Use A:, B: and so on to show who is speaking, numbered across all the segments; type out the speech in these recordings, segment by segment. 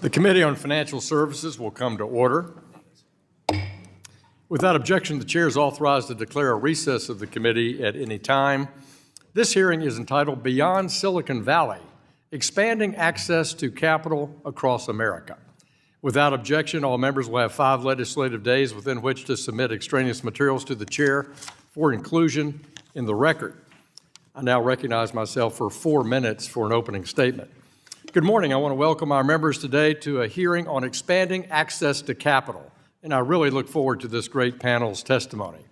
A: The Committee on Financial Services will come to order. Without objection, the chair is authorized to declare a recess of the committee at any time. This hearing is entitled Beyond Silicon Valley, Expanding Access to Capital Across America. Without objection, all members will have 5 legislative days within which to submit extraneous materials to the chair for inclusion in the record. I now recognize myself for 4 minutes for an opening statement. Good morning. I want to welcome our members today to a hearing on expanding access to capital, and I really look forward to this great panel's testimony.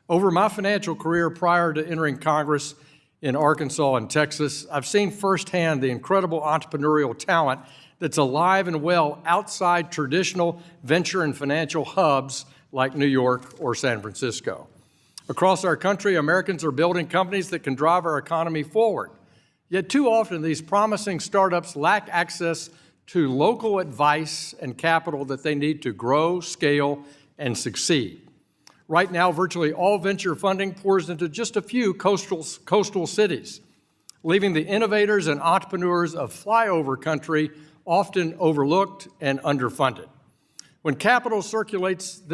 A: Over my financial career prior to entering Congress in Arkansas and Texas, I've seen firsthand the incredible entrepreneurial talent that's alive and well outside traditional venture and financial hubs like New York or San Francisco. Across our country, Americans are building companies that can drive our economy forward. Yet too often, these promising startups lack access to local advice and capital that they need to grow, scale, and succeed. Right now, virtually all venture funding pours into just a few coastal cities, leaving the innovators and entrepreneurs of flyover country often overlooked and underfunded. When capital circulates in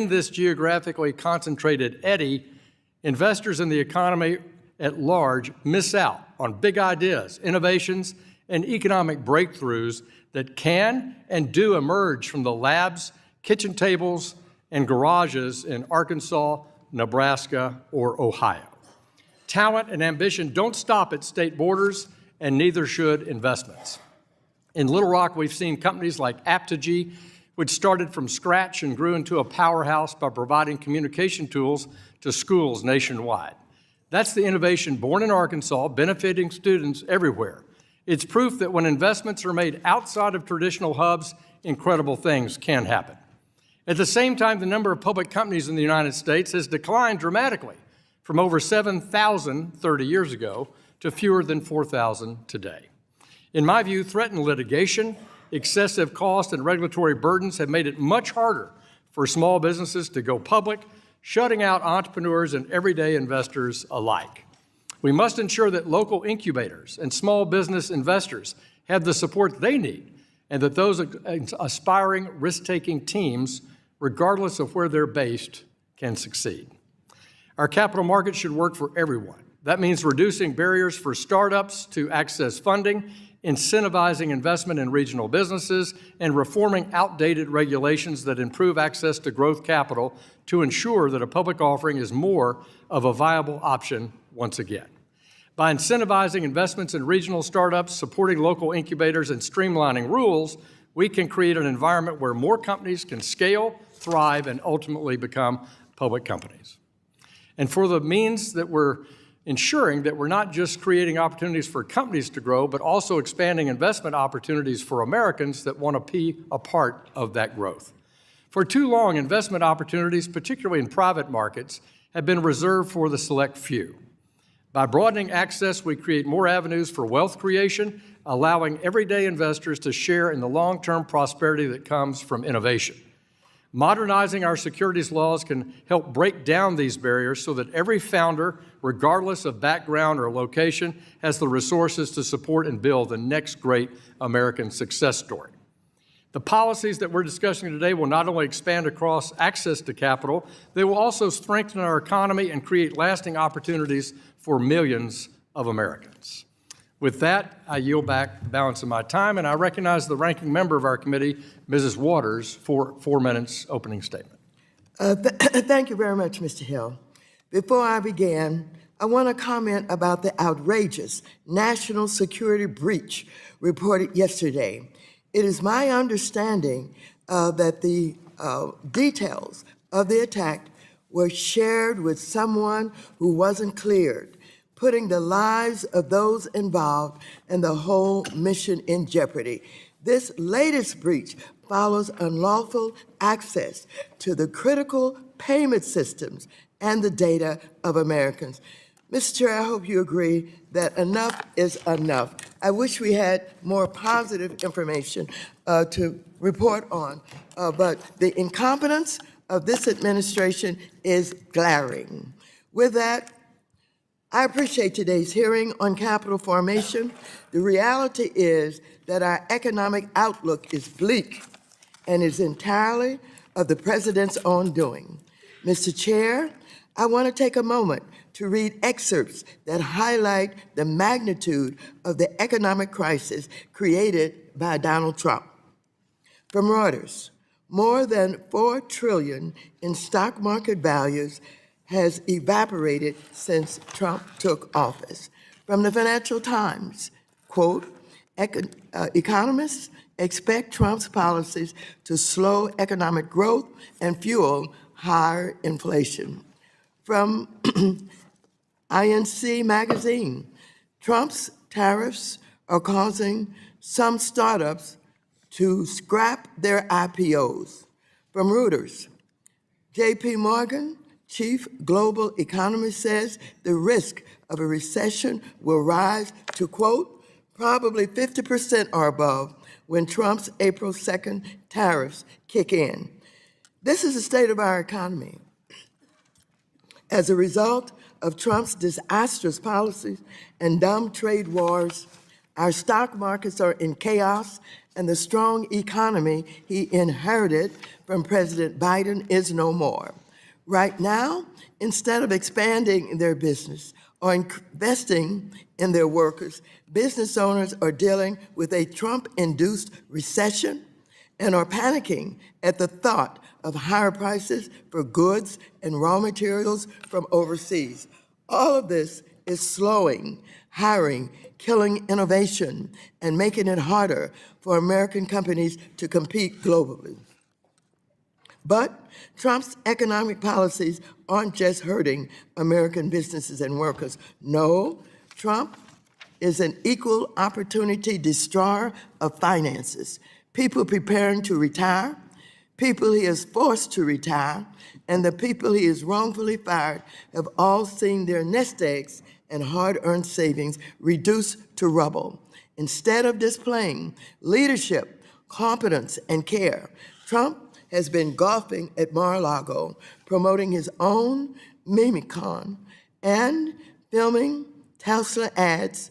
A: this geographically concentrated eddy, investors in the economy at large miss out on big ideas, innovations, and economic breakthroughs that can and do emerge from the labs, kitchen tables, and garages in Arkansas, Nebraska, or Ohio. Talent and ambition don't stop at state borders, and neither should investments. In Little Rock, we've seen companies like Apogee, which started from scratch and grew into a powerhouse by providing communication tools to schools nationwide. That's the innovation born in Arkansas, benefiting students everywhere. It's proof that when investments are made outside of traditional hubs, incredible things can happen. At the same time, the number of public companies in the United States has declined dramatically from over 7,000 30 years ago to fewer than 4,000 today. In my view, threatened litigation, excessive cost, and regulatory burdens have made it much harder for small businesses to go public, shutting out entrepreneurs and everyday investors alike. We must ensure that local incubators and small business investors have the support they need, and that those aspiring risk-taking teams, regardless of where they're based, can succeed. Our capital market should work for everyone. That means reducing barriers for startups to access funding, incentivizing investment in regional businesses, and reforming outdated regulations that improve access to growth capital to ensure that a public offering is more of a viable option once again. By incentivizing investments in regional startups, supporting local incubators, and streamlining rules, we can create an environment where more companies can scale, thrive, and ultimately become public companies. And for the means that we're ensuring that we're not just creating opportunities for companies to grow, but also expanding investment opportunities for Americans that want to be a part of that growth. For too long, investment opportunities, particularly in private markets, have been reserved for the select few. By broadening access, we create more avenues for wealth creation, allowing everyday investors to share in the long-term prosperity that comes from innovation. Modernizing our securities laws can help break down these barriers so that every founder, regardless of background or location, has the resources to support and build the next great American success story. The policies that we're discussing today will not only expand across access to capital, they will also strengthen our economy and create lasting opportunities for millions of Americans. With that, I yield back the balance of my time, and I recognize the ranking member of our committee, Mrs. Waters, for 4 minutes opening statement.
B: Thank you very much, Mr. Hill. Before I begin, I want to comment about the outrageous national security breach reported yesterday. It is my understanding that the details of the attack were shared with someone who wasn't cleared, putting the lives of those involved and the whole mission in jeopardy. This latest breach follows unlawful access to the critical payment systems and the data of Americans. Mr. Chair, I hope you agree that enough is enough. I wish we had more positive information to report on, but the incompetence of this administration is glaring. With that, I appreciate today's hearing on capital formation. The reality is that our economic outlook is bleak and is entirely of the president's own doing. Mr. Chair, I want to take a moment to read excerpts that highlight the magnitude of the economic crisis created by Donald Trump. From Reuters, more than $4 trillion in stock market values has evaporated since Trump took office. From the Financial Times, quote, economists expect Trump's policies to slow economic growth and fuel higher inflation. From INC magazine, Trump's tariffs are causing some startups to scrap their IPOs. From Reuters, J.P. Morgan, chief global economist, says the risk of a recession will rise to, quote, probably 50% or above when Trump's April 2nd tariffs kick in. This is the state of our economy. As a result of Trump's disastrous policies and dumb trade wars, our stock markets are in chaos, and the strong economy he inherited from President Biden is no more. Right now, instead of expanding their business or investing in their workers, business owners are dealing with a Trump-induced recession and are panicking at the thought of higher prices for goods and raw materials from overseas. All of this is slowing hiring, killing innovation, and making it harder for American companies to compete globally. But Trump's economic policies aren't just hurting American businesses and workers. No, Trump is an equal opportunity destroyer of finances. People preparing to retire, people he has forced to retire, and the people he has wrongfully fired have all seen their nest eggs and hard-earned savings reduced to rubble. Instead of displaying leadership, competence, and care, Trump has been golfing at Mar-a-Lago, promoting his own Mimicon and filming Tesla ads,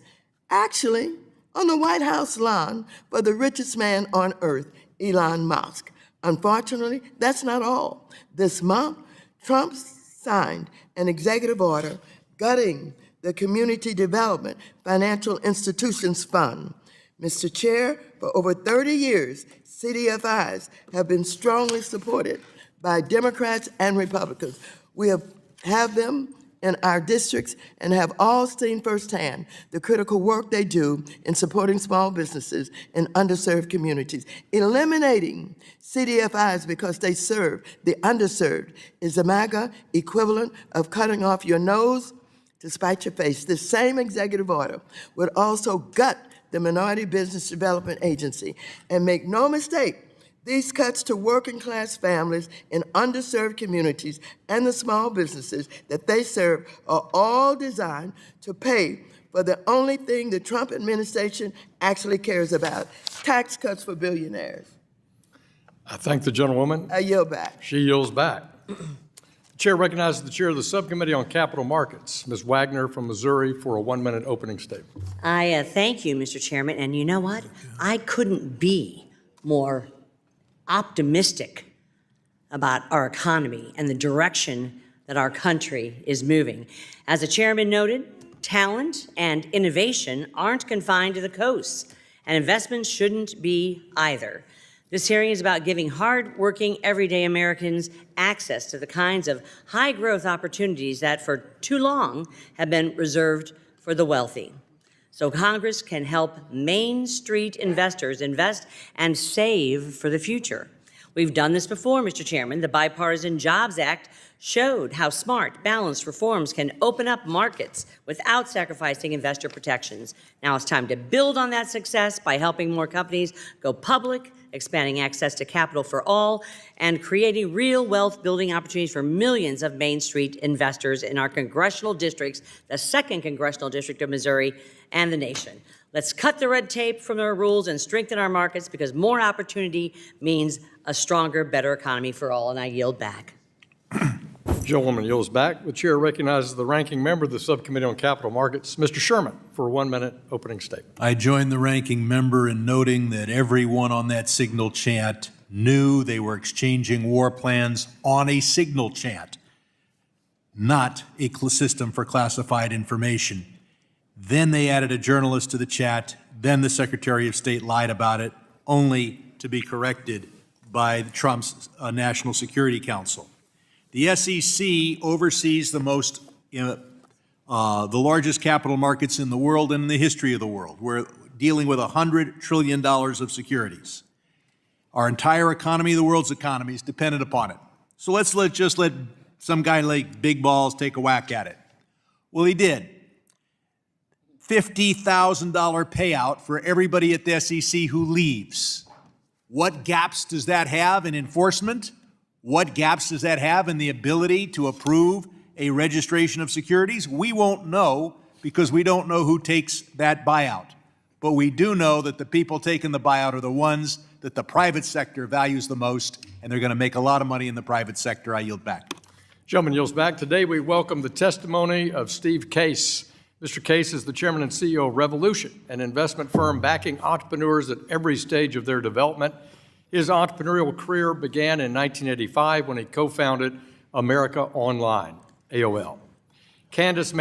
B: actually on the White House lawn for the richest man on earth, Elon Musk. Unfortunately, that's not all. This month, Trump signed an executive order gutting the Community Development Financial Institutions Fund. Mr. Chair, for over 30 years, CDFIs have been strongly supported by Democrats and Republicans. We have them in our districts and have all seen firsthand the critical work they do in supporting small businesses in underserved communities. Eliminating CDFIs because they serve the underserved is the MAGA equivalent of cutting off your nose to spite your face. This same executive order would also gut the Minority Business Development Agency. And make no mistake, these cuts to working-class families in underserved communities and the small businesses that they serve are all designed to pay for the only thing the Trump administration actually cares about, tax cuts for billionaires.
A: I thank the gentlewoman.
B: I yield back.
A: She yields back. The chair recognizes the chair of the Subcommittee on Capital Markets, Ms. Wagner from Missouri, for a 1-minute opening statement.
C: I thank you, Mr. Chairman. And you know what? I couldn't be more optimistic about our economy and the direction that our country is moving. As the chairman noted, talent and innovation aren't confined to the coasts, and investments shouldn't be either. This hearing is about giving hard-working, everyday Americans access to the kinds of high-growth opportunities that for too long have been reserved for the wealthy. So Congress can help Main Street investors invest and save for the future. We've done this before, Mr. Chairman. The Bipartisan Jobs Act showed how smart, balanced reforms can open up markets without sacrificing investor protections. Now it's time to build on that success by helping more companies go public, expanding access to capital for all, and creating real wealth-building opportunities for millions of Main Street investors in our congressional districts, the 2nd Congressional District of Missouri, and the nation. Let's cut the red tape from our rules and strengthen our markets, because more opportunity means a stronger, better economy for all, and I yield back.
A: Gentlewoman yields back. The chair recognizes the ranking member of the Subcommittee on Capital Markets, Mr. Sherman, for a 1-minute opening statement.
D: I join the ranking member in noting that everyone on that signal chat knew they were exchanging war plans on a signal chat, not a system for classified information. Then they added a journalist to the chat. Then the Secretary of State lied about it, only to be corrected by Trump's National Security Council. The SEC oversees the largest capital markets in the world and in the history of the world. We're dealing with $100 trillion of securities. Our entire economy, the world's economy, is dependent upon it. So let's just let some guy like Big Balls take a whack at it. Well, he did. $50,000 payout for everybody at the SEC who leaves. What gaps does that have in enforcement? What gaps does that have in the ability to approve a registration of securities? We won't know because we don't know who takes that buyout. But we do know that the people taking the buyout are the ones that the private sector values the most, and they're going to make a lot of money in the private sector. I yield back.
A: Gentleman yields back. Today we welcome the testimony of Steve Case. Mr. Case is the chairman and CEO of Revolution, an investment firm backing entrepreneurs at every stage of their development. His entrepreneurial career began in 1985 when he co-founded America Online, AOL. Candice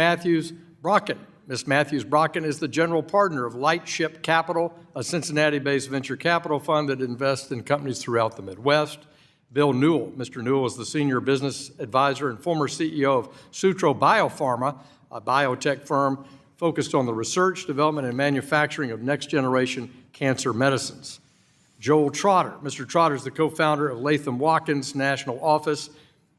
A: Brackeen. Ms. Brackeen is the general partner of Lightship Capital, a Cincinnati-based venture capital fund that invests in companies throughout the Midwest. Bill Newell. Mr. Newell is the senior business advisor and former CEO of Sutro Biopharma, a biotech firm focused on the research, development, and manufacturing of next-generation cancer medicines. Joel Trotter. Mr. Trotter is the co-founder of Latham Watkins National Office.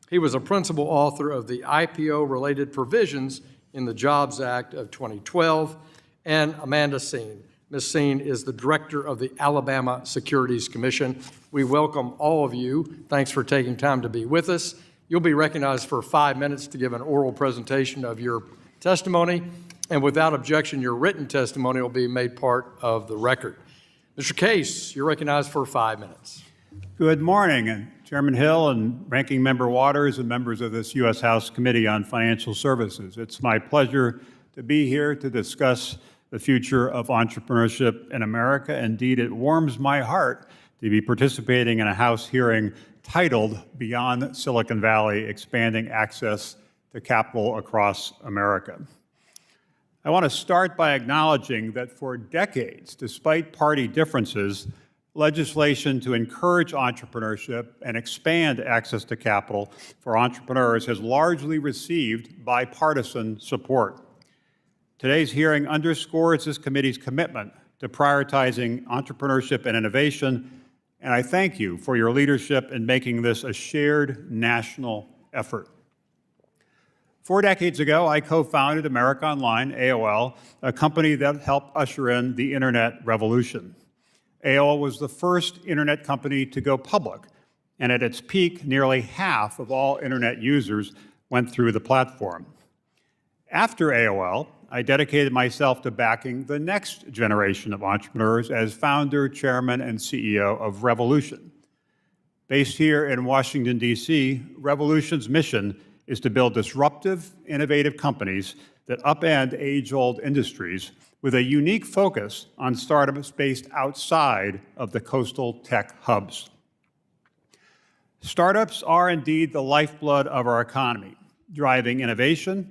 A: He was a principal author of the IPO-related provisions in the Jobs Act of 2012. And Amanda Senn. Ms. Senn is the director of the Alabama Securities Commission. We welcome all of you. Thanks for taking time to be with us. You'll be recognized for 5 minutes to give an oral presentation of your testimony. And without objection, your written testimony will be made part of the record. Mr. Case, you're recognized for 5 minutes.
E: Good morning, and Chairman Hill and Ranking Member Waters and members of this U.S. House Committee on Financial Services. It's my pleasure to be here to discuss the future of entrepreneurship in America. Indeed, it warms my heart to be participating in a House hearing titled Beyond Silicon Valley, Expanding Access to Capital Across America. I want to start by acknowledging that for decades, despite party differences, legislation to encourage entrepreneurship and expand access to capital for entrepreneurs has largely received bipartisan support. Today's hearing underscores this committee's commitment to prioritizing entrepreneurship and innovation, and I thank you for your leadership in making this a shared national effort. 4 decades ago, I co-founded America Online, AOL, a company that helped usher in the internet revolution. AOL was the first internet company to go public, and at its peak, nearly half of all internet users went through the platform. After AOL, I dedicated myself to backing the next generation of entrepreneurs as founder, chairman, and CEO of Revolution. Based here in Washington, D.C., Revolution's mission is to build disruptive, innovative companies that upend age-old industries with a unique focus on startups based outside of the coastal tech hubs. Startups are indeed the lifeblood of our economy, driving innovation,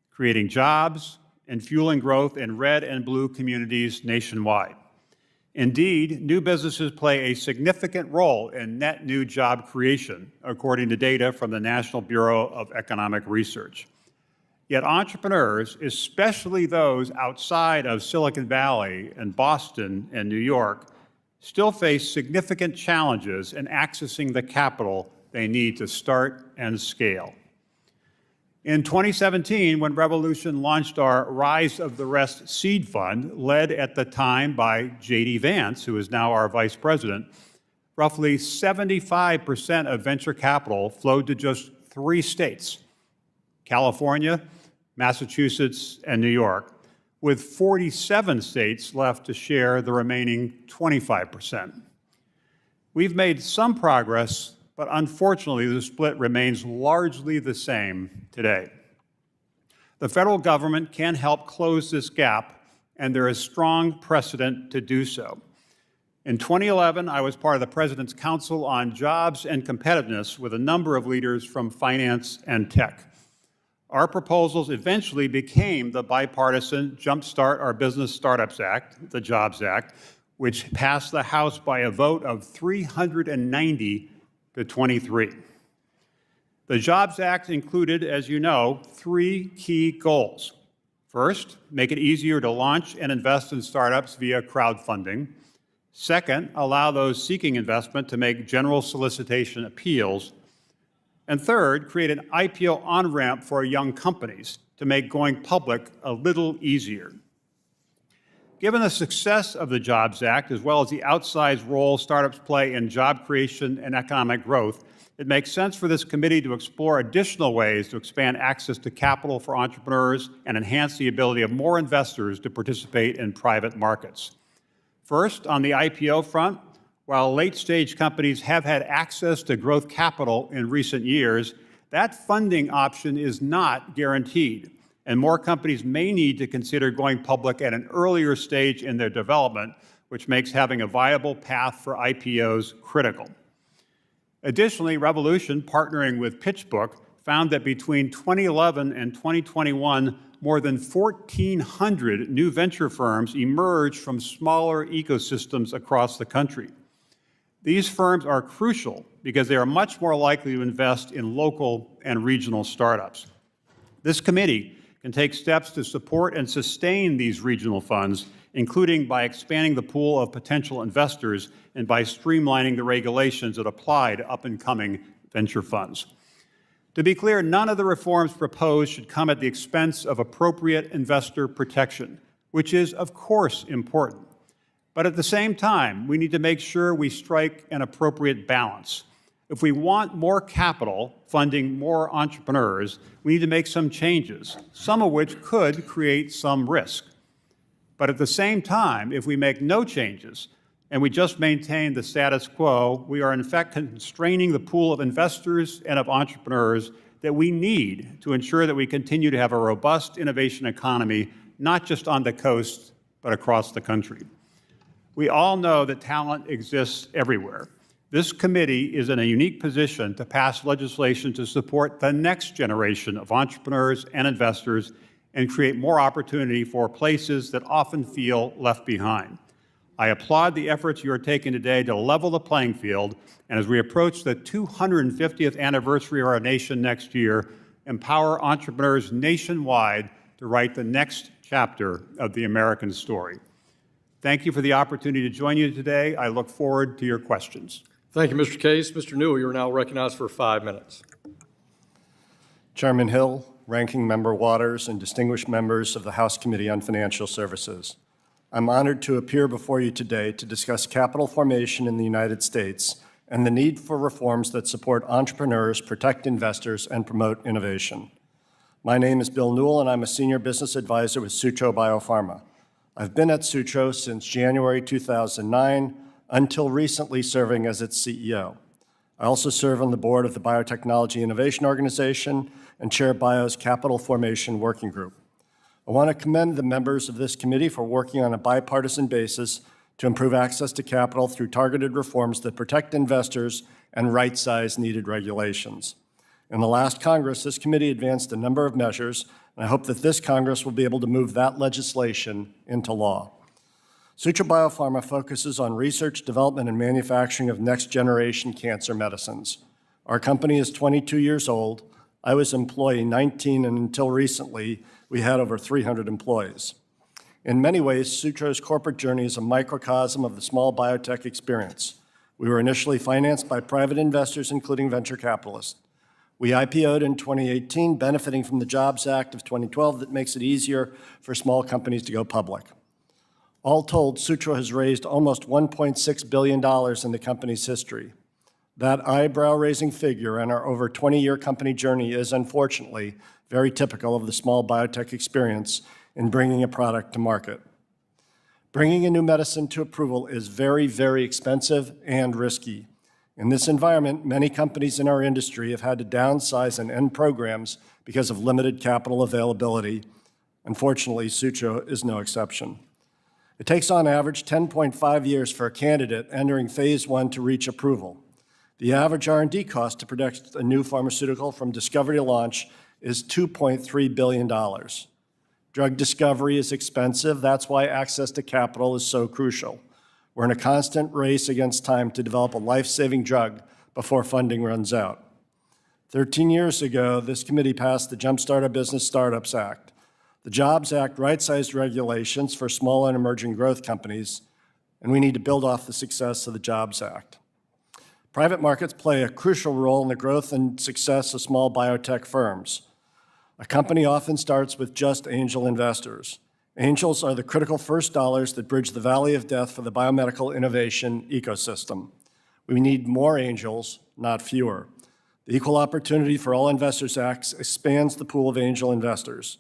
E: creating jobs, and fueling growth in red and blue communities nationwide. Indeed, new businesses play a significant role in net new job creation, according to data from the National Bureau of Economic Research. Yet entrepreneurs, especially those outside of Silicon Valley and Boston and New York, still face significant challenges in accessing the capital they need to start and scale. In 2017, when Revolution launched our Rise of the Rest seed fund, led at the time by J.D. Vance, who is now our vice president, roughly 75% of venture capital flowed to just 3 states, California, Massachusetts, and New York, with 47 states left to share the remaining 25%. We've made some progress, but unfortunately, the split remains largely the same today. The federal government can help close this gap, and there is strong precedent to do so. In 2011, I was part of the President's Council on Jobs and Competitiveness with a number of leaders from finance and tech. Our proposals eventually became the bipartisan Jumpstart Our Business Startups Act, the Jobs Act, which passed the House by a vote of 390 to 23. The Jobs Act included, as you know, 3 key goals. First, make it easier to launch and invest in startups via crowdfunding. Second, allow those seeking investment to make general solicitation appeals. And third, create an IPO on-ramp for young companies to make going public a little easier. Given the success of the Jobs Act, as well as the outsized role startups play in job creation and economic growth, it makes sense for this committee to explore additional ways to expand access to capital for entrepreneurs and enhance the ability of more investors to participate in private markets. First, on the IPO front, while late-stage companies have had access to growth capital in recent years, that funding option is not guaranteed, and more companies may need to consider going public at an earlier stage in their development, which makes having a viable path for IPOs critical. Additionally, Revolution, partnering with PitchBook, found that between 2011 and 2021, more than 1,400 new venture firms emerged from smaller ecosystems across the country. These firms are crucial because they are much more likely to invest in local and regional startups. This committee can take steps to support and sustain these regional funds, including by expanding the pool of potential investors and by streamlining the regulations that apply to up-and-coming venture funds. To be clear, none of the reforms proposed should come at the expense of appropriate investor protection, which is, of course, important. But at the same time, we need to make sure we strike an appropriate balance. If we want more capital funding more entrepreneurs, we need to make some changes, some of which could create some risk. But at the same time, if we make no changes and we just maintain the status quo, we are in fact constraining the pool of investors and of entrepreneurs that we need to ensure that we continue to have a robust innovation economy, not just on the coast, but across the country. We all know that talent exists everywhere. This committee is in a unique position to pass legislation to support the next generation of entrepreneurs and investors and create more opportunity for places that often feel left behind. I applaud the efforts you are taking today to level the playing field, and as we approach the 250th anniversary of our nation next year, empower entrepreneurs nationwide to write the next chapter of the American story. Thank you for the opportunity to join you today. I look forward to your questions.
A: Thank you, Mr. Case. Mr. Newell, you are now recognized for 5 minutes.
F: Chairman Hill, Ranking Member Waters, and distinguished members of the House Committee on Financial Services. I'm honored to appear before you today to discuss capital formation in the United States and the need for reforms that support entrepreneurs, protect investors, and promote innovation. My name is Bill Newell, and I'm a senior business advisor with Sutro Biopharma. I've been at Sutro since January 2009, until recently serving as its CEO. I also serve on the board of the Biotechnology Innovation Organization and chair BIO's Capital Formation Working Group. I want to commend the members of this committee for working on a bipartisan basis to improve access to capital through targeted reforms that protect investors and right-size needed regulations. In the last Congress, this committee advanced a number of measures, and I hope that this Congress will be able to move that legislation into law. Sutro Biopharma focuses on research, development, and manufacturing of next-generation cancer medicines. Our company is 22 years old. I was employee 19, and until recently, we had over 300 employees. In many ways, Sutro's corporate journey is a microcosm of the small biotech experience. We were initially financed by private investors, including venture capitalists. We IPO'd in 2018, benefiting from the Jobs Act of 2012 that makes it easier for small companies to go public. All told, Sutro has raised almost $1.6 billion in the company's history. That eyebrow-raising figure in our over 20-year company journey is, unfortunately, very typical of the small biotech experience in bringing a product to market. Bringing a new medicine to approval is very, very expensive and risky. In this environment, many companies in our industry have had to downsize and end programs because of limited capital availability. Unfortunately, Sutro is no exception. It takes on average 10.5 years for a candidate entering phase 1 to reach approval. The average R&D cost to produce a new pharmaceutical from discovery to launch is $2.3 billion. Drug discovery is expensive. That's why access to capital is so crucial. We're in a constant race against time to develop a life-saving drug before funding runs out. 13 years ago, this committee passed the Jumpstart Our Business Startups Act. The Jobs Act right-sized regulations for small and emerging growth companies, and we need to build off the success of the Jobs Act. Private markets play a crucial role in the growth and success of small biotech firms. A company often starts with just angel investors. Angels are the critical first dollars that bridge the valley of death for the biomedical innovation ecosystem. We need more angels, not fewer. The Equal Opportunity for All Investors Act expands the pool of angel investors.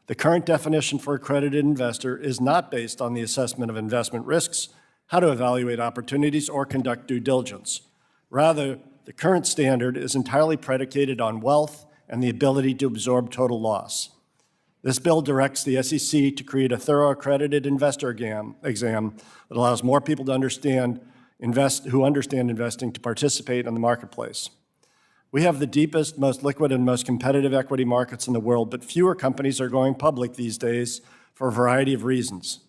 F: The current definition for accredited investor is not based on the assessment of investment risks, how to evaluate opportunities, or conduct due diligence. Rather, the current standard is entirely predicated on wealth and the ability to absorb total loss. This bill directs the SEC to create a thorough accredited investor exam that allows more people to who understand investing to participate in the marketplace. We have the deepest, most liquid, and most competitive equity markets in the world, but fewer companies are going public these days for a variety of reasons.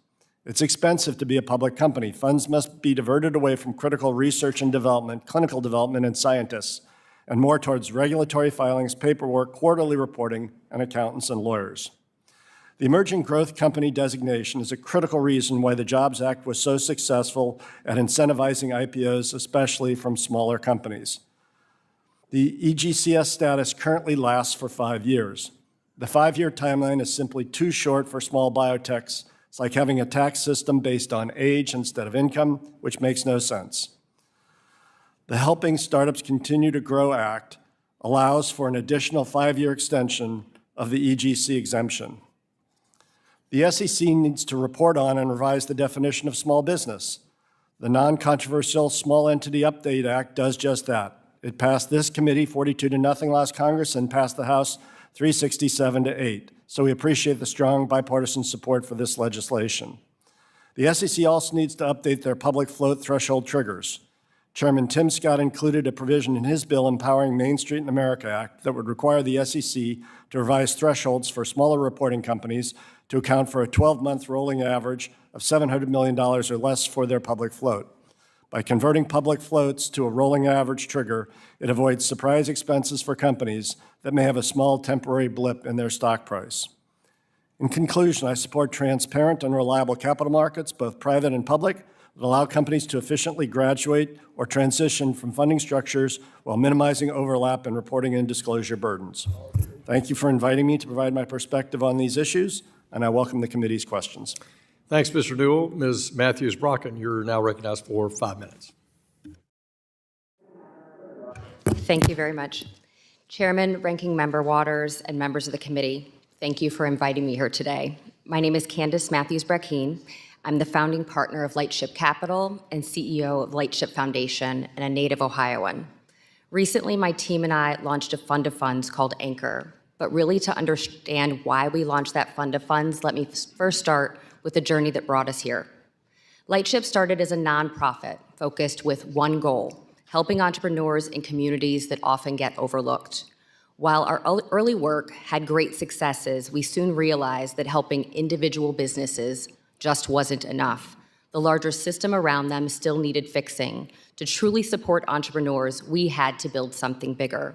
F: It's expensive to be a public company. Funds must be diverted away from critical research and development, clinical development, and scientists, and more towards regulatory filings, paperwork, quarterly reporting, and accountants and lawyers. The Emerging Growth Company designation is a critical reason why the Jobs Act was so successful at incentivizing IPOs, especially from smaller companies. The EGCS status currently lasts for 5 years. The 5-year timeline is simply too short for small biotechs. It's like having a tax system based on age instead of income, which makes no sense. The Helping Startups Continue to Grow Act allows for an additional 5-year extension of the EGC exemption. The SEC needs to report on and revise the definition of small business. The non-controversial Small Entity Update Act does just that. It passed this committee 42-0 last Congress and passed the House 367-8. So we appreciate the strong bipartisan support for this legislation. The SEC also needs to update their public float threshold triggers. Chairman Tim Scott included a provision in his bill empowering Main Street in America Act that would require the SEC to revise thresholds for smaller reporting companies to account for a 12-month rolling average of $700 million or less for their public float. By converting public floats to a rolling average trigger, it avoids surprise expenses for companies that may have a small temporary blip in their stock price. In conclusion, I support transparent and reliable capital markets, both private and public, that allow companies to efficiently graduate or transition from funding structures while minimizing overlap in reporting and disclosure burdens. Thank you for inviting me to provide my perspective on these issues, and I welcome the committee's questions.
A: Thanks, Mr. Newell. Ms. Matthews-Brackeen, you're now recognized for 5 minutes.
G: Thank you very much. Chairman, Ranking Member Waters, and members of the committee, thank you for inviting me here today. My name is Candice Matthews-Brackeen. I'm the founding partner of Lightship Capital and CEO of Lightship Foundation and a native Ohioan. Recently, my team and I launched a fund of funds called Anchor. But really, to understand why we launched that fund of funds, let me first start with the journey that brought us here. Lightship started as a nonprofit focused with one goal: helping entrepreneurs in communities that often get overlooked. While our early work had great successes, we soon realized that helping individual businesses just wasn't enough. The larger system around them still needed fixing. To truly support entrepreneurs, we had to build something bigger.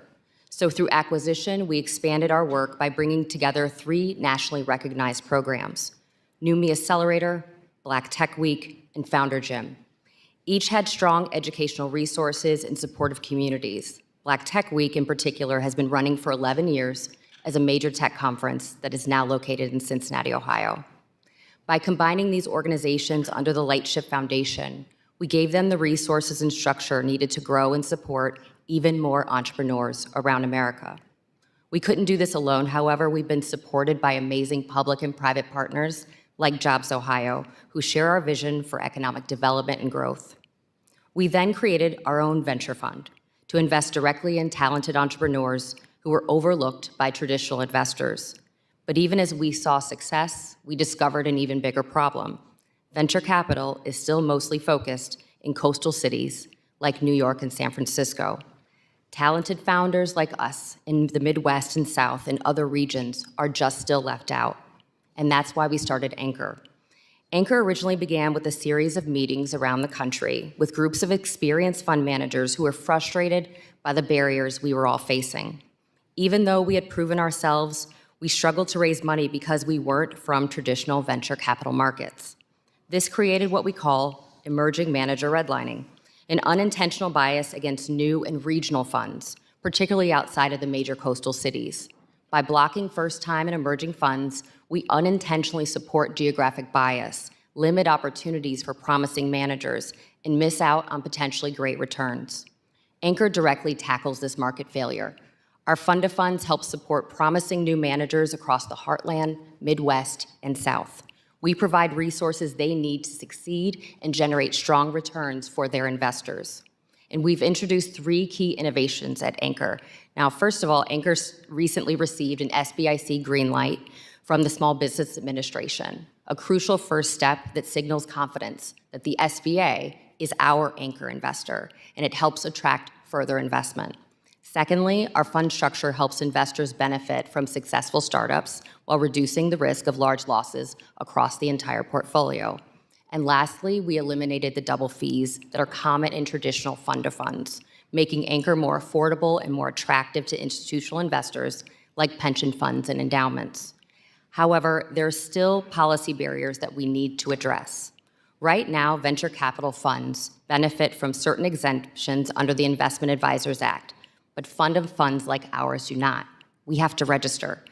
G: So through acquisition, we expanded our work by bringing together 3 nationally recognized programs: New Me Accelerator, Black Tech Week, and Founder Gym. Each had strong educational resources in support of communities. Black Tech Week in particular has been running for 11 years as a major tech conference that is now located in Cincinnati, Ohio. By combining these organizations under the Lightship Foundation, we gave them the resources and structure needed to grow and support even more entrepreneurs around America. We couldn't do this alone, however. We've been supported by amazing public and private partners like Jobs Ohio, who share our vision for economic development and growth. We then created our own venture fund to invest directly in talented entrepreneurs who were overlooked by traditional investors. But even as we saw success, we discovered an even bigger problem. Venture capital is still mostly focused in coastal cities like New York and San Francisco. Talented founders like us in the Midwest and South and other regions are just still left out. And that's why we started Anchor. Anchor originally began with a series of meetings around the country with groups of experienced fund managers who were frustrated by the barriers we were all facing. Even though we had proven ourselves, we struggled to raise money because we weren't from traditional venture capital markets. This created what we call emerging manager redlining, an unintentional bias against new and regional funds, particularly outside of the major coastal cities. By blocking first-time and emerging funds, we unintentionally support geographic bias, limit opportunities for promising managers, and miss out on potentially great returns. Anchor directly tackles this market failure. Our fund of funds help support promising new managers across the Heartland, Midwest, and South. We provide resources they need to succeed and generate strong returns for their investors. And we've introduced 3 key innovations at Anchor. Now, first of all, Anchor recently received an SBIC green light from the Small Business Administration, a crucial first step that signals confidence that the SBA is our anchor investor, and it helps attract further investment. Secondly, our fund structure helps investors benefit from successful startups while reducing the risk of large losses across the entire portfolio. And lastly, we eliminated the double fees that are common in traditional fund of funds, making Anchor more affordable and more attractive to institutional investors like pension funds and endowments. However, there are still policy barriers that we need to address. Right now, venture capital funds benefit from certain exemptions under the Investment Advisors Act, but fund of funds like ours do not. We have to register.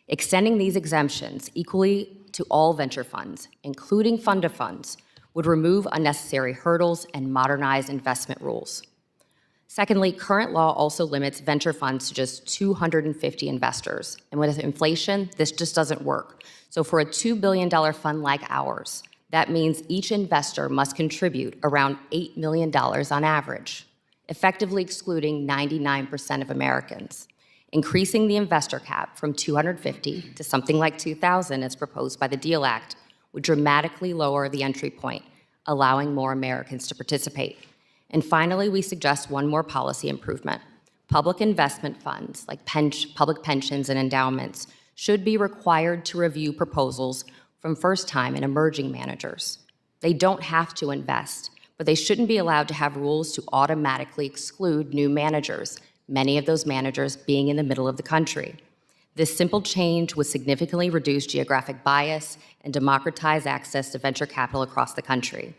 G: Extending these exemptions equally to all venture funds, including fund of funds, would remove unnecessary hurdles and modernize investment rules. Secondly, current law also limits venture funds to just 250 investors. And with inflation, this just doesn't work. So for a $2 billion fund like ours, that means each investor must contribute around $8 million on average, effectively excluding 99% of Americans. Increasing the investor cap from 250 to something like 2,000 as proposed by the DEAL Act would dramatically lower the entry point, allowing more Americans to participate. And finally, we suggest one more policy improvement. Public investment funds, like public pensions and endowments, should be required to review proposals from first-time and emerging managers. They don't have to invest, but they shouldn't be allowed to have rules to automatically exclude new managers, many of those managers being in the middle of the country. This simple change would significantly reduce geographic bias and democratize access to venture capital across the country.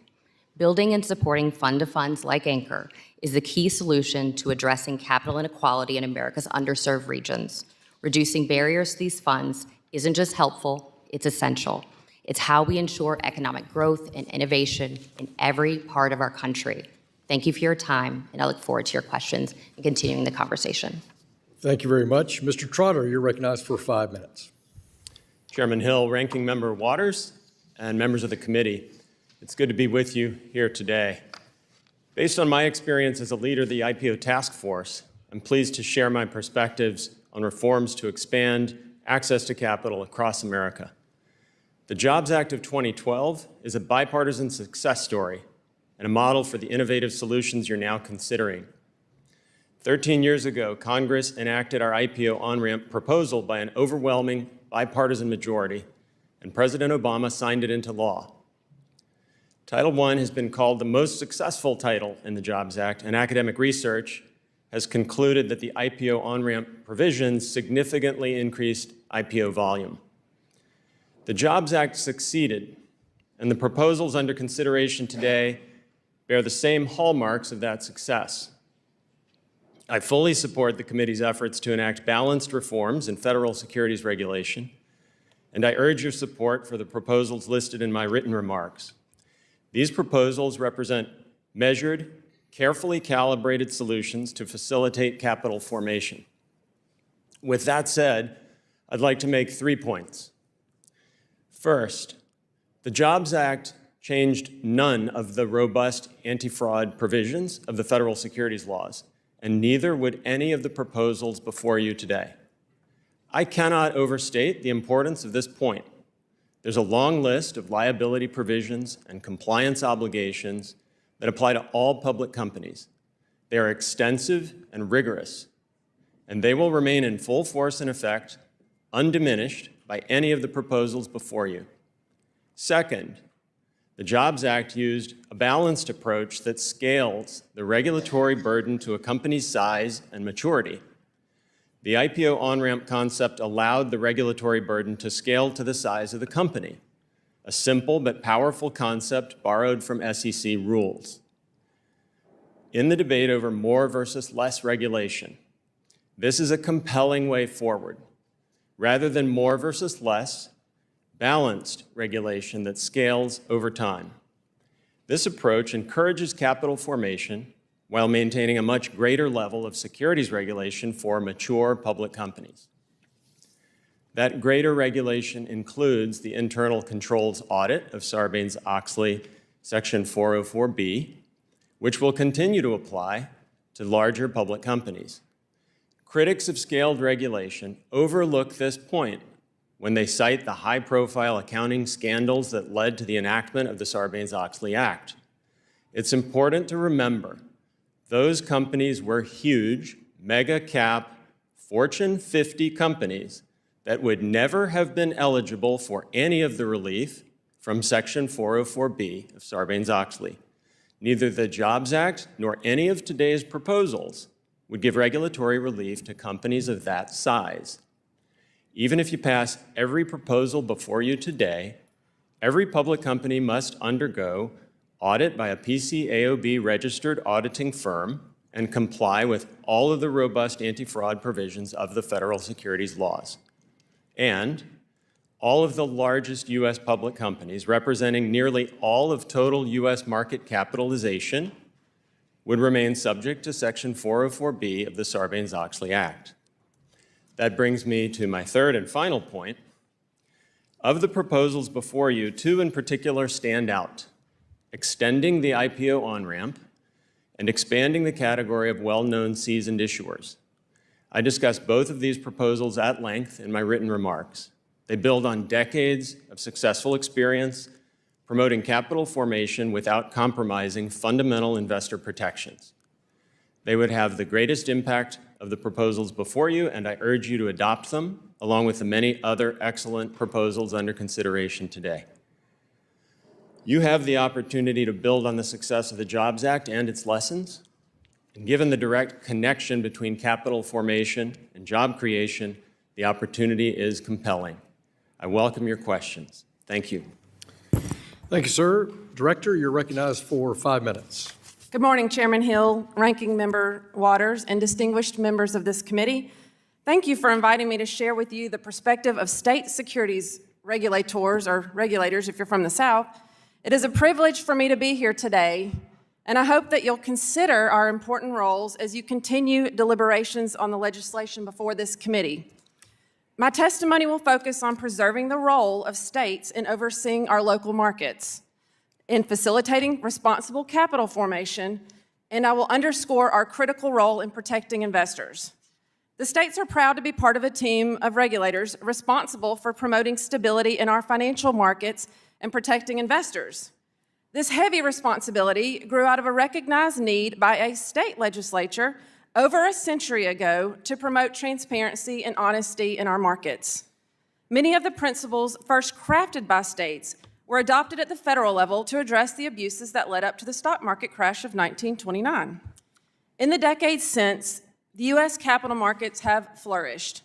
G: Building and supporting fund of funds like Anchor is the key solution to addressing capital inequality in America's underserved regions. Reducing barriers to these funds isn't just helpful, it's essential. It's how we ensure economic growth and innovation in every part of our country. Thank you for your time, and I look forward to your questions and continuing the conversation.
A: Thank you very much. Mr. Trotter, you're recognized for 5 minutes.
H: Chairman Hill, Ranking Member Waters, and members of the committee, it's good to be with you here today. Based on my experience as a leader of the IPO task force, I'm pleased to share my perspectives on reforms to expand access to capital across America. The Jobs Act of 2012 is a bipartisan success story and a model for the innovative solutions you're now considering. 13 years ago, Congress enacted our IPO on-ramp proposal by an overwhelming bipartisan majority, and President Obama signed it into law. Title I has been called the most successful title in the Jobs Act, and academic research has concluded that the IPO on-ramp provisions significantly increased IPO volume. The Jobs Act succeeded, and the proposals under consideration today bear the same hallmarks of that success. I fully support the committee's efforts to enact balanced reforms in federal securities regulation, and I urge your support for the proposals listed in my written remarks. These proposals represent measured, carefully calibrated solutions to facilitate capital formation. With that said, I'd like to make 3 points. First, the Jobs Act changed none of the robust anti-fraud provisions of the federal securities laws, and neither would any of the proposals before you today. I cannot overstate the importance of this point. There's a long list of liability provisions and compliance obligations that apply to all public companies. They are extensive and rigorous, and they will remain in full force and effect, undiminished by any of the proposals before you. Second, the Jobs Act used a balanced approach that scales the regulatory burden to a company's size and maturity. The IPO on-ramp concept allowed the regulatory burden to scale to the size of the company, a simple but powerful concept borrowed from SEC rules. In the debate over more versus less regulation, this is a compelling way forward. Rather than more versus less, balanced regulation that scales over time. This approach encourages capital formation while maintaining a much greater level of securities regulation for mature public companies. That greater regulation includes the internal controls audit of Sarbanes-Oxley Section 404B, which will continue to apply to larger public companies. Critics of scaled regulation overlook this point when they cite the high-profile accounting scandals that led to the enactment of the Sarbanes-Oxley Act. It's important to remember those companies were huge, mega-cap, Fortune 50 companies that would never have been eligible for any of the relief from Section 404B of Sarbanes-Oxley. Neither the Jobs Act nor any of today's proposals would give regulatory relief to companies of that size. Even if you pass every proposal before you today, every public company must undergo audit by a PCAOB registered auditing firm and comply with all of the robust anti-fraud provisions of the federal securities laws. And all of the largest U.S. public companies, representing nearly all of total U.S. market capitalization, would remain subject to Section 404B of the Sarbanes-Oxley Act. That brings me to my third and final point. Of the proposals before you, two in particular stand out: extending the IPO on-ramp and expanding the category of well-known seasoned issuers. I discussed both of these proposals at length in my written remarks. They build on decades of successful experience promoting capital formation without compromising fundamental investor protections. They would have the greatest impact of the proposals before you, and I urge you to adopt them, along with the many other excellent proposals under consideration today. You have the opportunity to build on the success of the Jobs Act and its lessons. And given the direct connection between capital formation and job creation, the opportunity is compelling. I welcome your questions. Thank you.
A: Thank you, sir. Director, you're recognized for 5 minutes.
I: Good morning, Chairman Hill, Ranking Member Waters, and distinguished members of this committee. Thank you for inviting me to share with you the perspective of state securities regulators, or regulators if you're from the South. It is a privilege for me to be here today, and I hope that you'll consider our important roles as you continue deliberations on the legislation before this committee. My testimony will focus on preserving the role of states in overseeing our local markets, in facilitating responsible capital formation, and I will underscore our critical role in protecting investors. The states are proud to be part of a team of regulators responsible for promoting stability in our financial markets and protecting investors. This heavy responsibility grew out of a recognized need by a state legislature over a century ago to promote transparency and honesty in our markets. Many of the principles first crafted by states were adopted at the federal level to address the abuses that led up to the stock market crash of 1929. In the decades since, the U.S. capital markets have flourished,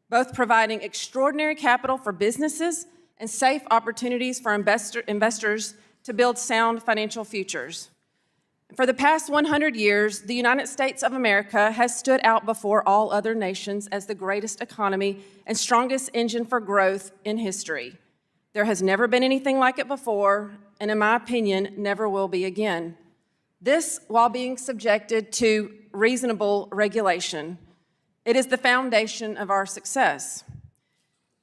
I: both providing extraordinary capital for businesses and safe opportunities for investors to build sound financial futures. For the past 100 years, the United States of America has stood out before all other nations as the greatest economy and strongest engine for growth in history. There has never been anything like it before, and in my opinion, never will be again. This while being subjected to reasonable regulation. It is the foundation of our success.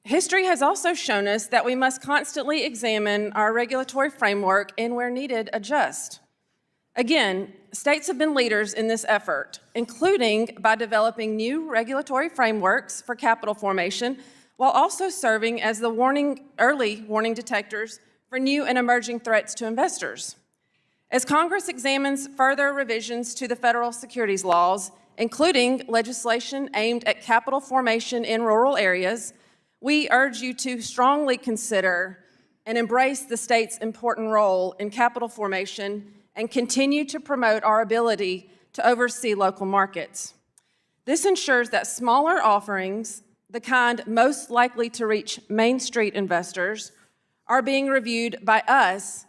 I: History has also shown us that we must constantly examine our regulatory framework and, where needed, adjust. Again, states have been leaders in this effort, including by developing new regulatory frameworks for capital formation, while also serving as the early warning detectors for new and emerging threats to investors. As Congress examines further revisions to the federal securities laws, including legislation aimed at capital formation in rural areas, we urge you to strongly consider and embrace the state's important role in capital formation and continue to promote our ability to oversee local markets. This ensures that smaller offerings, the kind most likely to reach Main Street investors, are being reviewed by us,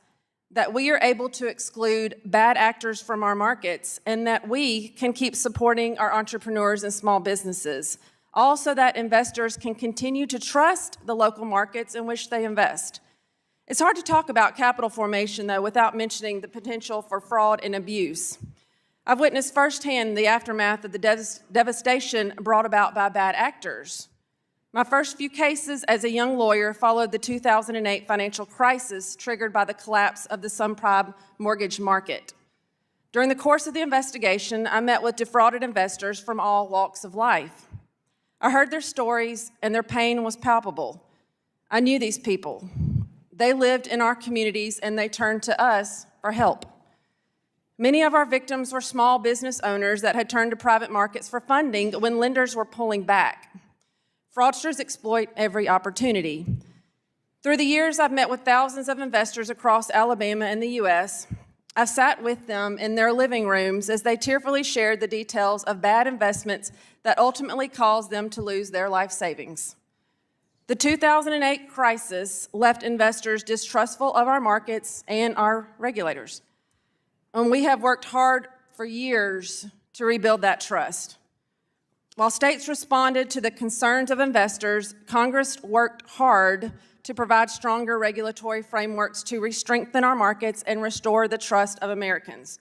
I: that we are able to exclude bad actors from our markets, and that we can keep supporting our entrepreneurs and small businesses, all so that investors can continue to trust the local markets in which they invest. It's hard to talk about capital formation, though, without mentioning the potential for fraud and abuse. I've witnessed firsthand the aftermath of the devastation brought about by bad actors. My first few cases as a young lawyer followed the 2008 financial crisis triggered by the collapse of the subprime mortgage market. During the course of the investigation, I met with defrauded investors from all walks of life. I heard their stories, and their pain was palpable. I knew these people. They lived in our communities, and they turned to us for help. Many of our victims were small business owners that had turned to private markets for funding when lenders were pulling back. Fraudsters exploit every opportunity. Through the years, I've met with thousands of investors across Alabama and the U.S. I've sat with them in their living rooms as they tearfully shared the details of bad investments that ultimately caused them to lose their life savings. The 2008 crisis left investors distrustful of our markets and our regulators. And we have worked hard for years to rebuild that trust. While states responded to the concerns of investors, Congress worked hard to provide stronger regulatory frameworks to re-strengthen our markets and restore the trust of Americans.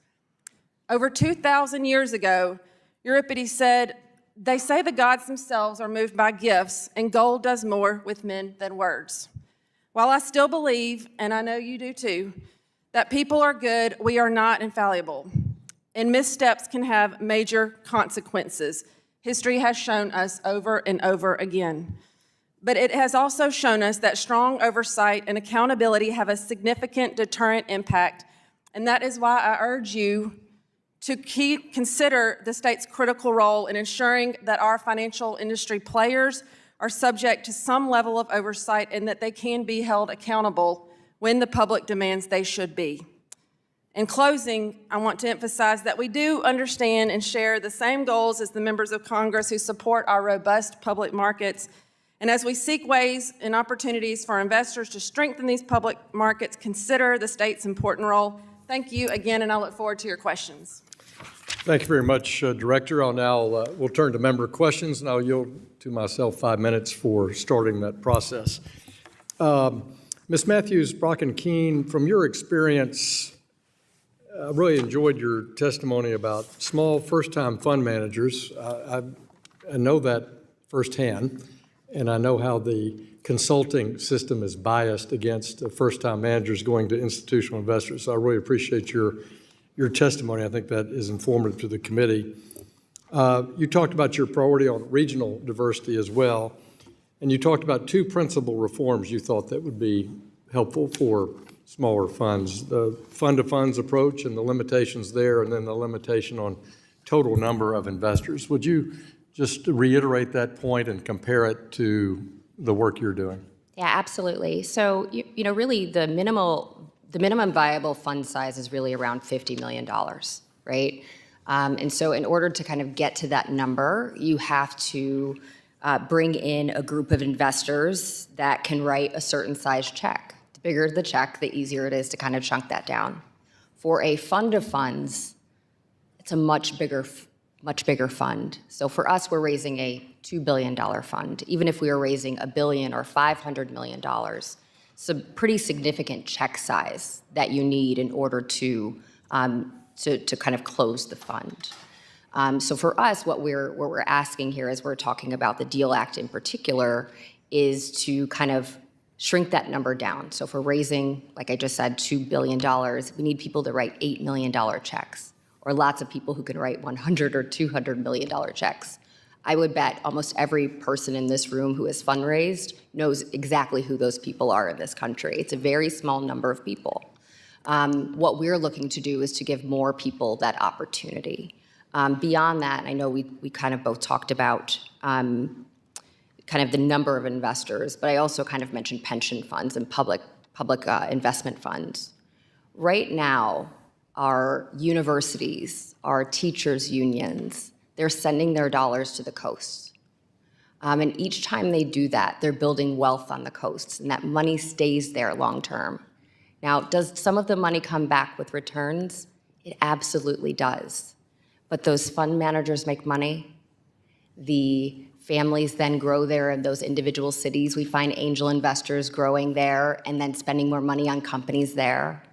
I: Over 2,000 years ago, Euripides said, "They say the gods themselves are moved by gifts, and gold does more with men than words." While I still believe, and I know you do too, that people are good, we are not infallible, and missteps can have major consequences. History has shown us over and over again. But it has also shown us that strong oversight and accountability have a significant deterrent impact, and that is why I urge you to consider the state's critical role in ensuring that our financial industry players are subject to some level of oversight and that they can be held accountable when the public demands they should be. In closing, I want to emphasize that we do understand and share the same goals as the members of Congress who support our robust public markets. And as we seek ways and opportunities for investors to strengthen these public markets, consider the state's important role. Thank you again, and I look forward to your questions.
A: Thank you very much, Director. We'll turn to member questions, and I'll yield to myself 5 minutes for starting that process. Ms. Matthews, Brackeen, from your experience, I really enjoyed your testimony about small first-time fund managers. I know that firsthand, and I know how the consulting system is biased against first-time managers going to institutional investors. So I really appreciate your testimony. I think that is informative to the committee. You talked about your priority on regional diversity as well, and you talked about two principal reforms you thought that would be helpful for smaller funds, the fund-to-funds approach and the limitations there, and then the limitation on total number of investors. Would you just reiterate that point and compare it to the work you're doing?
G: Yeah, absolutely. So, really the minimum viable fund size is really around $50 million, right? And so in order to kind of get to that number, you have to bring in a group of investors that can write a certain size check. The bigger the check, the easier it is to kind of chunk that down. For a fund of funds, it's a much bigger fund. So for us, we're raising a $2 billion fund. Even if we were raising $1 billion or $500 million, it's a pretty significant check size that you need in order to kind of close the fund. So for us, what we're asking here, as we're talking about the DEAL Act in particular, is to kind of shrink that number down. So if we're raising, like I just said, $2 billion, we need people to write $8 million checks, or lots of people who can write $100 or $200 million checks. I would bet almost every person in this room who has fundraised knows exactly who those people are in this country. It's a very small number of people. What we're looking to do is to give more people that opportunity. Beyond that, I know we kind of both talked about kind of the number of investors, but I also kind of mentioned pension funds and public investment funds. Right now, our universities, our teachers' unions, they're sending their dollars to the coasts. And each time they do that, they're building wealth on the coasts, and that money stays there long term. Now, does some of the money come back with returns? It absolutely does. But those fund managers make money. The families then grow there in those individual cities. We find angel investors growing there and then spending more money on companies there.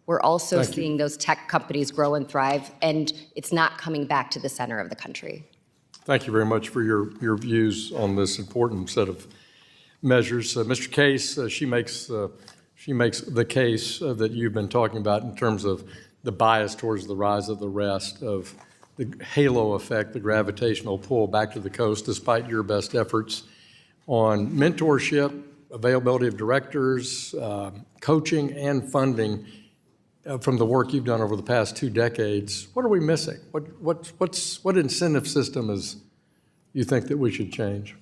G: We're also seeing those tech companies grow and thrive, and it's not coming back to the center of the country.
A: Thank you very much for your views on this important set of measures. Mr. Case, she makes the case that you've been talking about in terms of the bias towards the rise of the rest, of the halo effect, the gravitational pull back to the coast, despite your best efforts on mentorship, availability of directors, coaching, and funding from the work you've done over the past 2 decades. What are we missing? What incentive system is you think that we should change?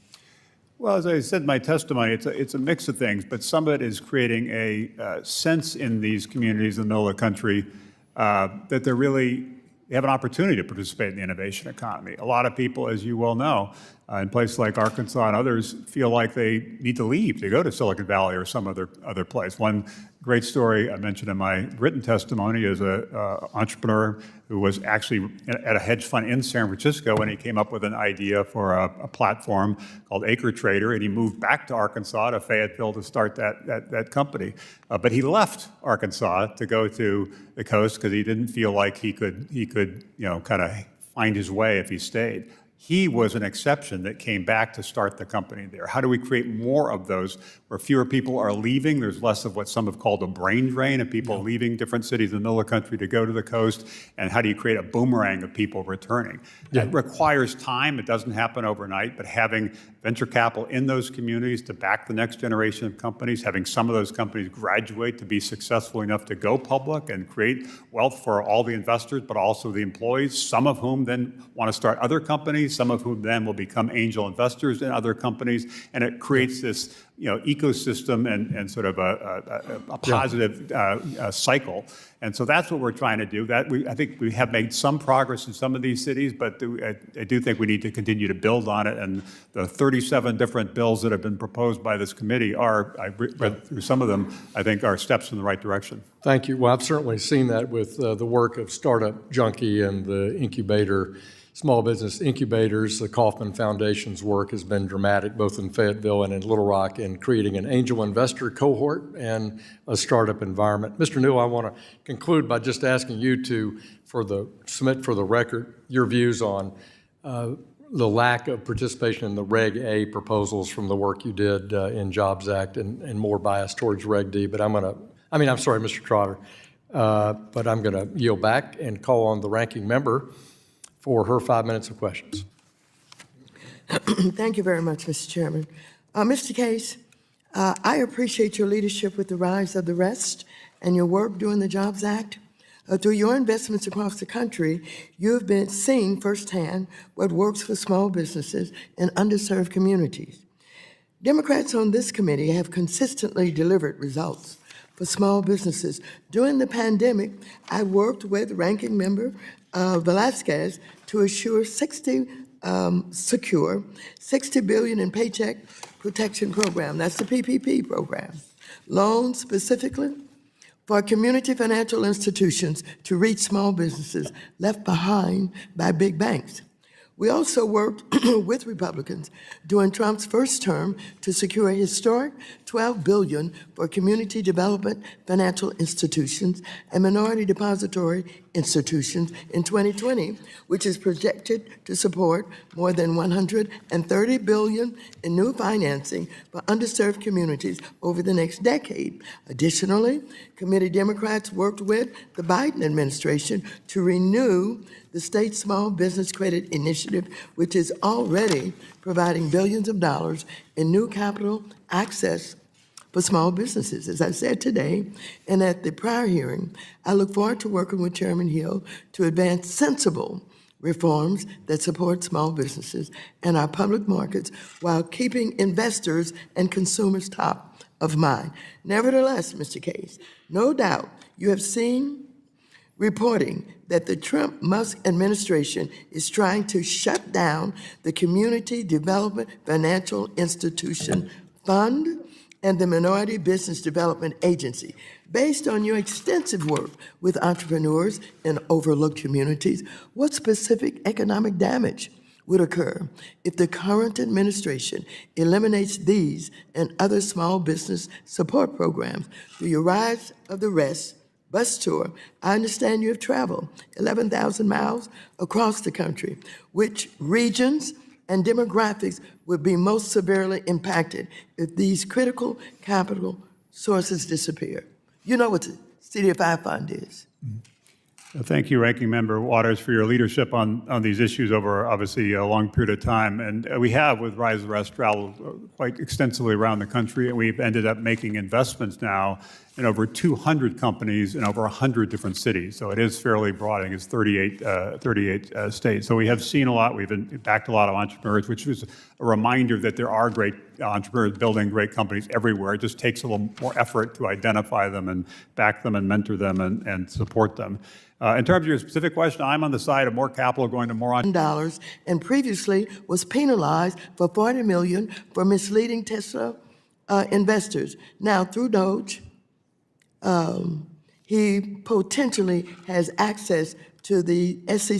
E: Well, as I said in my testimony, it's a mix of things, but some of it is creating a sense in these communities in the middle of the country that they have an opportunity to participate in the innovation economy. A lot of people, as you well know, in places like Arkansas and others, feel like they need to leave to go to Silicon Valley or some other place. One great story I mentioned in my written testimony is an entrepreneur who was actually at a hedge fund in San Francisco, and he came up with an idea for a platform called Acre Trader, and he moved back to Arkansas, to Fayetteville, to start that company. But he left Arkansas to go to the coast because he didn't feel like he could kind of find his way if he stayed. He was an exception that came back to start the company there. How do we create more of those where fewer people are leaving? There's less of what some have called a brain drain of people leaving different cities in the middle of the country to go to the coast. And how do you create a boomerang of people returning? That requires time. It doesn't happen overnight, but having venture capital in those communities to back the next generation of companies, having some of those companies graduate to be successful enough to go public and create wealth for all the investors, but also the employees, some of whom then want to start other companies, some of whom then will become angel investors in other companies, and it creates this ecosystem and sort of a positive cycle. And so that's what we're trying to do. I think we have made some progress in some of these cities, but I do think we need to continue to build on it. And the 37 different bills that have been proposed by this committee I read through some of them, I think are steps in the right direction.
A: Thank you. Well, I've certainly seen that with the work of Startup Junkie and the incubator, small business incubators. The Kauffman Foundation's work has been dramatic, both in Fayetteville and in Little Rock, in creating an angel investor cohort and a startup environment. Mr. Newell, I want to conclude by just asking you to submit for the record your views on the lack of participation in the Reg A proposals from the work you did in Jobs Act and more bias towards Reg D. But I'm sorry, Mr. Trotter, but I'm going to yield back and call on the ranking member for her 5 minutes of questions.
B: Thank you very much, Mr. Chairman. Mr. Case, I appreciate your leadership with the rise of the rest and your work during the Jobs Act. Through your investments across the country, you have been seeing firsthand what works for small businesses in underserved communities. Democrats on this committee have consistently delivered results for small businesses. During the pandemic, I worked with Ranking Member Velasquez to assure secure $60 billion in Paycheck Protection Program. That's the PPP program. Loans specifically for community financial institutions to reach small businesses left behind by big banks. We also worked with Republicans during Trump's first term to secure a historic $12 billion for community development financial institutions and minority depository institutions in 2020, which is projected to support more than $130 billion in new financing for underserved communities over the next decade. Additionally, committee Democrats worked with the Biden administration to renew the State Small Business Credit Initiative, which is already providing billions of dollars in new capital access for small businesses. As I said today and at the prior hearing, I look forward to working with Chairman Hill to advance sensible reforms that support small businesses and our public markets while keeping investors and consumers top of mind. Nevertheless, Mr. Case, no doubt you have seen reporting that the Trump-Musk administration is trying to shut down the Community Development Financial Institution Fund and the Minority Business Development Agency. Based on your extensive work with entrepreneurs in overlooked communities, what specific economic damage would occur if the current administration eliminates these and other small business support programs? Through your Rise of the Rest bus tour, I understand you have traveled 11,000 miles across the country. Which regions and demographics would be most severely impacted if these critical capital sources disappear? You know what the CDFI fund is.
E: Thank you, Ranking Member Waters, for your leadership on these issues over, obviously, a long period of time. And we have, with Rise of the Rest, traveled quite extensively around the country, and we've ended up making investments now in over 200 companies in over 100 different cities. So it is fairly broad. I think it's 38 states. So we have seen a lot. We've backed a lot of entrepreneurs, which is a reminder that there are great entrepreneurs building great companies everywhere. It just takes a little more effort to identify them and back them and mentor them and support them. In terms of your specific question, I'm on the side of more capital going to more
B: dollars, and previously was penalized for $40 million for misleading Tesla investors. Now, through Doge, he potentially has access to the SEC